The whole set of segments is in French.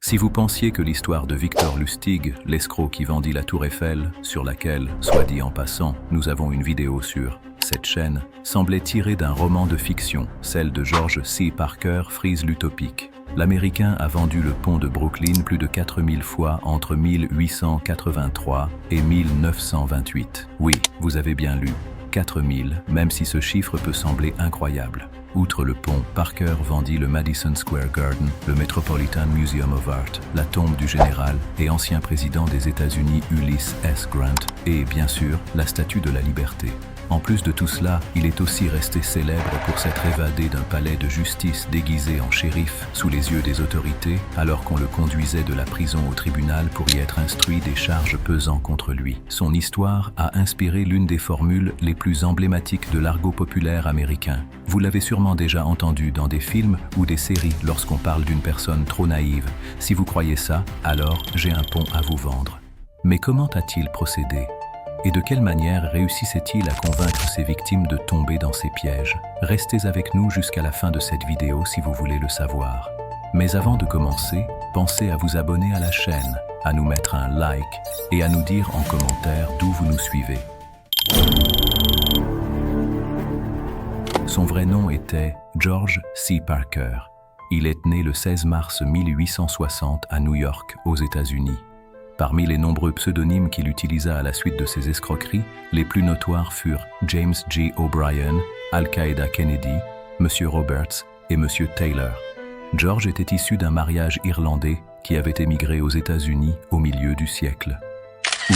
Si vous pensiez que l'histoire de Victor Lustig, l'escroc qui vendit la tour Eiffel, sur laquelle, soit dit en passant, nous avons une vidéo sur cette chaîne, semblait tirée d'un roman de fiction, celle de George C. Parker frise l'utopique. L'Américain a vendu le pont de Brooklyn plus de 4000 fois entre 1883 et 1928. Oui, vous avez bien lu, 4000, même si ce chiffre peut sembler incroyable. Outre le pont, Parker vendit le Madison Square Garden, le Metropolitan Museum of Art, la tombe du général et ancien président des États-Unis Ulysses S. Grant et, bien sûr, la Statue de la Liberté. En plus de tout cela, il est aussi resté célèbre pour s'être évadé d'un palais de justice déguisé en shérif sous les yeux des autorités, alors qu'on le conduisait de la prison au tribunal pour y être instruit des charges pesant contre lui. Son histoire a inspiré l'une des formules les plus emblématiques de l'argot populaire américain. Vous l'avez sûrement déjà entendu dans des films ou des séries lorsqu'on parle d'une personne trop naïve. Si vous croyez ça, alors j'ai un pont à vous vendre. Mais comment a-t-il procédé ? Et de quelle manière réussissait-il à convaincre ses victimes de tomber dans ses pièges? Restez avec nous jusqu'à la fin de cette vidéo si vous voulez le savoir. Mais avant de commencer, pensez à vous abonner à la chaîne, à nous mettre un like et à nous dire en commentaire d'où vous nous suivez. Son vrai nom était George C. Parker. Il est né le 16 mars 1860 à New York, aux États-Unis. Parmi les nombreux pseudonymes qu'il utilisa à la suite de ses escroqueries, les plus notoires furent James G. O'Brien, Al-Qaeda Kennedy, M. Roberts et M. Taylor. George était issu d'un mariage irlandais qui avait émigré aux États-Unis au milieu du siècle.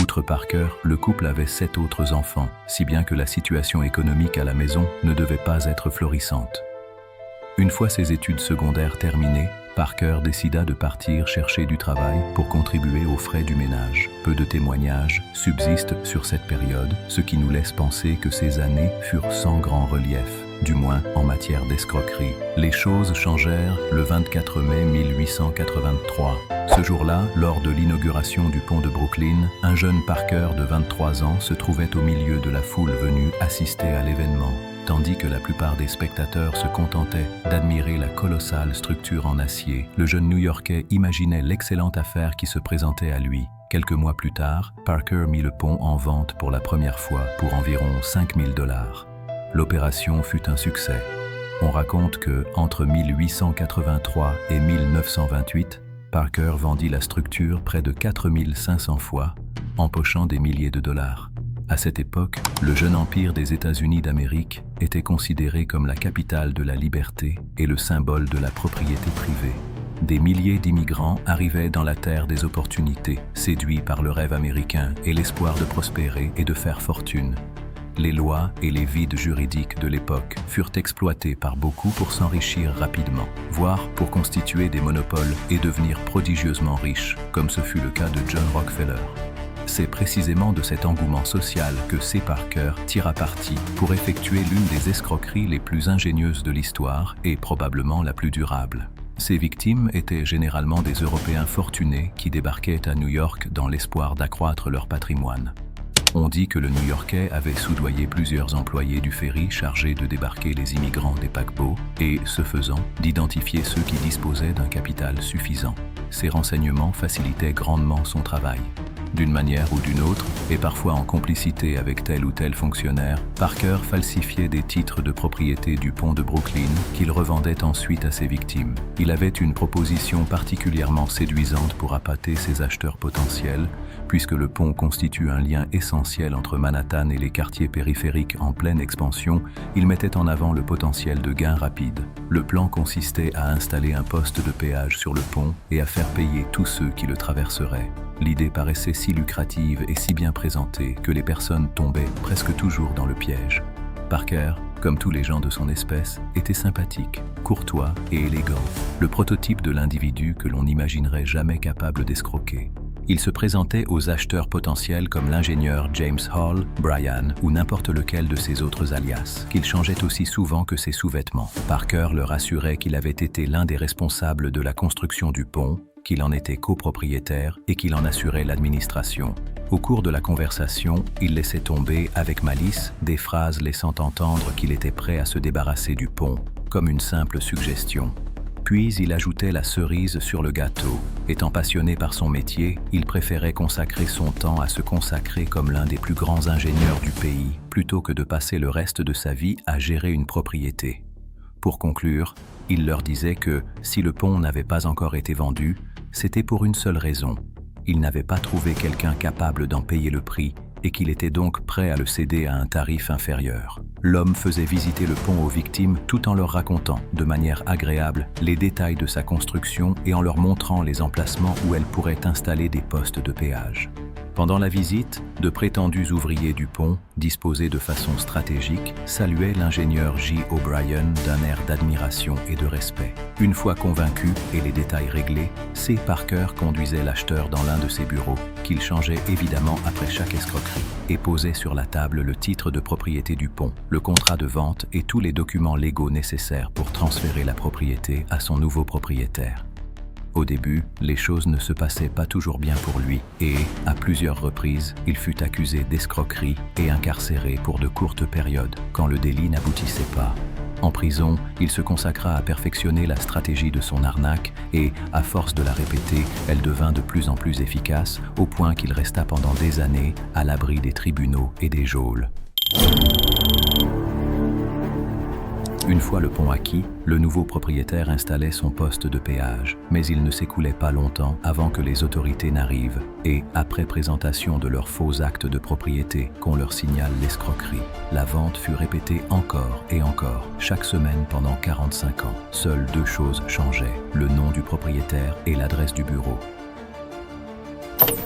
Outre Parker, le couple avait 7 autres enfants, si bien que la situation économique à la maison ne devait pas être florissante. Une fois ses études secondaires terminées, Parker décida de partir chercher du travail pour contribuer aux frais du ménage. Peu de témoignages subsistent sur cette période, ce qui nous laisse penser que ces années furent sans grand relief, du moins en matière d'escroquerie. Les choses changèrent le 24 mai 1883. Ce jour-là, lors de l'inauguration du pont de Brooklyn, un jeune Parker de 23 ans se trouvait au milieu de la foule venue assister à l'événement. Tandis que la plupart des spectateurs se contentaient d'admirer la colossale structure en acier, le jeune New-Yorkais imaginait l'excellente affaire qui se présentait à lui. Quelques mois plus tard, Parker mit le pont en vente pour la première fois pour environ 5000 $. L'opération fut un succès. On raconte que, entre 1883 et 1928, Parker vendit la structure près de 4500 fois, empochant des milliers de dollars. À cette époque, le jeune empire des États-Unis d'Amérique était considéré comme la capitale de la liberté et le symbole de la propriété privée. Des milliers d'immigrants arrivaient dans la terre des opportunités, séduits par le rêve américain et l'espoir de prospérer et de faire fortune. Les lois et les vides juridiques de l'époque furent exploités par beaucoup pour s'enrichir rapidement, voire pour constituer des monopoles et devenir prodigieusement riches, comme ce fut le cas de John Rockefeller. C'est précisément de cet engouement social que C. Parker tira parti pour effectuer l'une des escroqueries les plus ingénieuses de l'histoire et probablement la plus durable. Ses victimes étaient généralement des Européens fortunés qui débarquaient à New York dans l'espoir d'accroître leur patrimoine. On dit que le New-Yorkais avait soudoyé plusieurs employés du ferry chargés de débarquer les immigrants des paquebots et, ce faisant, d'identifier ceux qui disposaient d'un capital suffisant. Ces renseignements facilitaient grandement son travail. D'une manière ou d'une autre, et parfois en complicité avec tel ou tel fonctionnaire, Parker falsifiait des titres de propriété du pont de Brooklyn qu'il revendait ensuite à ses victimes. Il avait une proposition particulièrement séduisante pour appâter ses acheteurs potentiels, puisque le pont constitue un lien essentiel entre Manhattan et les quartiers périphériques en pleine expansion, il mettait en avant le potentiel de gains rapides. Le plan consistait à installer un poste de péage sur le pont et à faire payer tous ceux qui le traverseraient. L'idée paraissait si lucrative et si bien présentée que les personnes tombaient presque toujours dans le piège. Parker, comme tous les gens de son espèce, était sympathique, courtois et élégant, le prototype de l'individu que l'on n'imaginerait jamais capable d'escroquer. Il se présentait aux acheteurs potentiels comme l'ingénieur James Hall, Bryan ou n'importe lequel de ses autres alias, qu'il changeait aussi souvent que ses sous-vêtements. Parker leur assurait qu'il avait été l'un des responsables de la construction du pont, qu'il en était copropriétaire et qu'il en assurait l'administration. Au cours de la conversation, il laissait tomber, avec malice, des phrases laissant entendre qu'il était prêt à se débarrasser du pont, comme une simple suggestion. Puis il ajoutait la cerise sur le gâteau. Étant passionné par son métier, il préférait consacrer son temps à se consacrer comme l'un des plus grands ingénieurs du pays, plutôt que de passer le reste de sa vie à gérer une propriété. Pour conclure, il leur disait que, si le pont n'avait pas encore été vendu, c'était pour une seule raison. Il n'avait pas trouvé quelqu'un capable d'en payer le prix et qu'il était donc prêt à le céder à un tarif inférieur. L'homme faisait visiter le pont aux victimes tout en leur racontant, de manière agréable, les détails de sa construction et en leur montrant les emplacements où elle pourrait installer des postes de péage. Pendant la visite, de prétendus ouvriers du pont, disposés de façon stratégique, saluaient l'ingénieur J. O'Brien d'un air d'admiration et de respect. Une fois convaincu et les détails réglés, C. Parker conduisait l'acheteur dans l'un de ses bureaux, qu'il changeait évidemment après chaque escroquerie, et posait sur la table le titre de propriété du pont, le contrat de vente et tous les documents légaux nécessaires pour transférer la propriété à son nouveau propriétaire. Au début, les choses ne se passaient pas toujours bien pour lui et, à plusieurs reprises, il fut accusé d'escroquerie et incarcéré pour de courtes périodes quand le délit n'aboutissait pas. En prison, il se consacra à perfectionner la stratégie de son arnaque et, à force de la répéter, elle devint de plus en plus efficace au point qu'il resta pendant des années à l'abri des tribunaux et des geôles. Une fois le pont acquis, le nouveau propriétaire installait son poste de péage, mais il ne s'écoulait pas longtemps avant que les autorités n'arrivent et, après présentation de leurs faux actes de propriété, qu'on leur signale l'escroquerie. La vente fut répétée encore et encore, chaque semaine pendant 45 ans. Seules deux choses changeaient, le nom du propriétaire et l'adresse du bureau.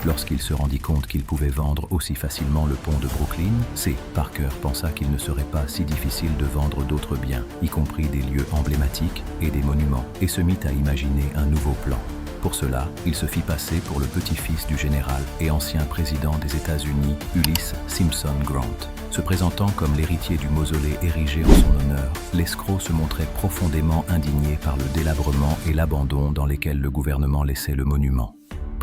Lorsqu'il se rendit compte qu'il pouvait vendre aussi facilement le pont de Brooklyn, C. Parker pensa qu'il ne serait pas si difficile de vendre d'autres biens, y compris des lieux emblématiques et des monuments, et se mit à imaginer un nouveau plan. Pour cela, il se fit passer pour le petit-fils du général et ancien président des États-Unis, Ulysses Simpson Grant. Se présentant comme l'héritier du mausolée érigé en son honneur, l'escroc se montrait profondément indigné par le délabrement et l'abandon dans lesquels le gouvernement laissait le monument.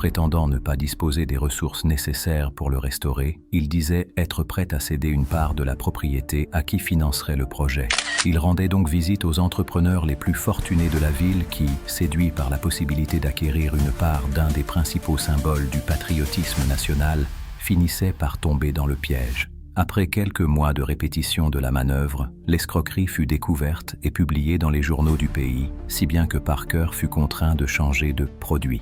Prétendant ne pas disposer des ressources nécessaires pour le restaurer, il disait être prêt à céder une part de la propriété à qui financerait le projet. Il rendait donc visite aux entrepreneurs les plus fortunés de la ville qui, séduits par la possibilité d'acquérir une part d'un des principaux symboles du patriotisme national, finissaient par tomber dans le piège. Après quelques mois de répétition de la manœuvre, l'escroquerie fut découverte et publiée dans les journaux du pays, si bien que Parker fut contraint de changer de produit.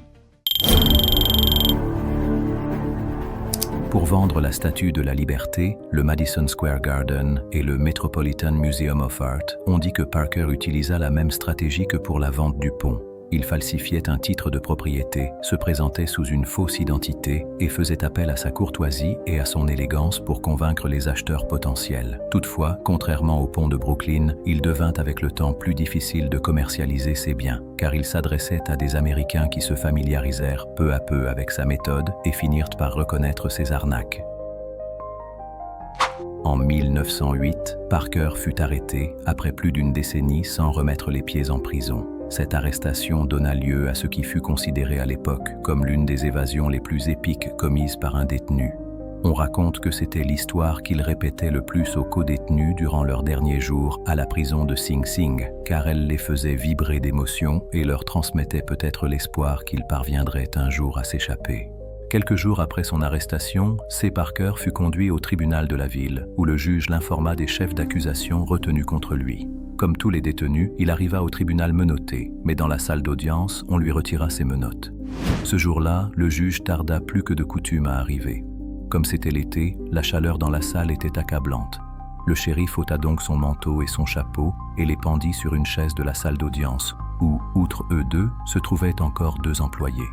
Pour vendre la Statue de la Liberté, le Madison Square Garden et le Metropolitan Museum of Art ont dit que Parker utilisa la même stratégie que pour la vente du pont. Il falsifiait un titre de propriété, se présentait sous une fausse identité et faisait appel à sa courtoisie et à son élégance pour convaincre les acheteurs potentiels. Toutefois, contrairement au pont de Brooklyn, il devint avec le temps plus difficile de commercialiser ses biens, car il s'adressait à des Américains qui se familiarisèrent peu à peu avec sa méthode et finirent par reconnaître ses arnaques. En 1908, Parker fut arrêté après plus d'une décennie sans remettre les pieds en prison. Cette arrestation donna lieu à ce qui fut considéré à l'époque comme l'une des évasions les plus épiques commises par un détenu. On raconte que c'était l'histoire qu'il répétait le plus aux codétenus durant leurs derniers jours à la prison de Sing Sing, car elle les faisait vibrer d'émotion et leur transmettait peut-être l'espoir qu'ils parviendraient un jour à s'échapper. Quelques jours après son arrestation, C. Parker fut conduit au tribunal de la ville, où le juge l'informa des chefs d'accusation retenus contre lui. Comme tous les détenus, il arriva au tribunal menotté, mais dans la salle d'audience, on lui retira ses menottes. Ce jour-là, le juge tarda plus que de coutume à arriver. Comme c'était l'été, la chaleur dans la salle était accablante. Le shérif ôta donc son manteau et son chapeau et les pendit sur une chaise de la salle d'audience, où, outre eux deux, se trouvaient encore deux employés.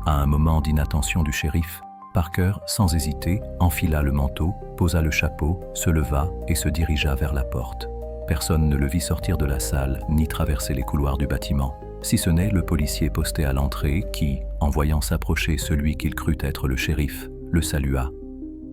À un moment d'inattention du shérif, Parker, sans hésiter, enfila le manteau, posa le chapeau, se leva et se dirigea vers la porte. Personne ne le vit sortir de la salle ni traverser les couloirs du bâtiment, si ce n'est le policier posté à l'entrée qui, en voyant s'approcher celui qu'il crut être le shérif, le salua.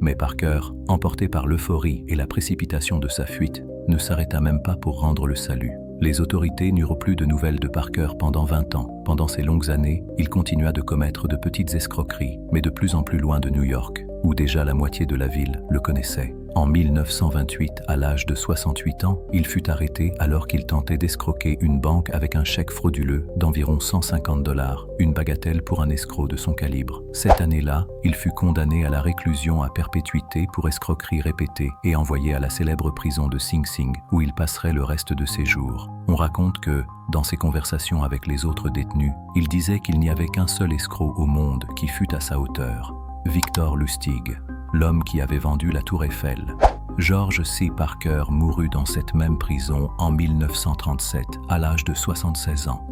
Mais Parker, emporté par l'euphorie et la précipitation de sa fuite, ne s'arrêta même pas pour rendre le salut. Les autorités n'eurent plus de nouvelles de Parker pendant 20 ans. Pendant ces longues années, il continua de commettre de petites escroqueries, mais de plus en plus loin de New York, où déjà la moitié de la ville le connaissait. En 1928, à l'âge de 68 ans, il fut arrêté alors qu'il tentait d'escroquer une banque avec un chèque frauduleux d'environ 150 $, une bagatelle pour un escroc de son calibre. Cette année-là, il fut condamné à la réclusion à perpétuité pour escroquerie répétée et envoyé à la célèbre prison de Sing Sing, où il passerait le reste de ses jours. On raconte que, dans ses conversations avec les autres détenus, il disait qu'il n'y avait qu'un seul escroc au monde qui fût à sa hauteur, Victor Lustig, l'homme qui avait vendu la Tour Eiffel. George C. Parker mourut dans cette même prison en 1937 à l'âge de 76 ans.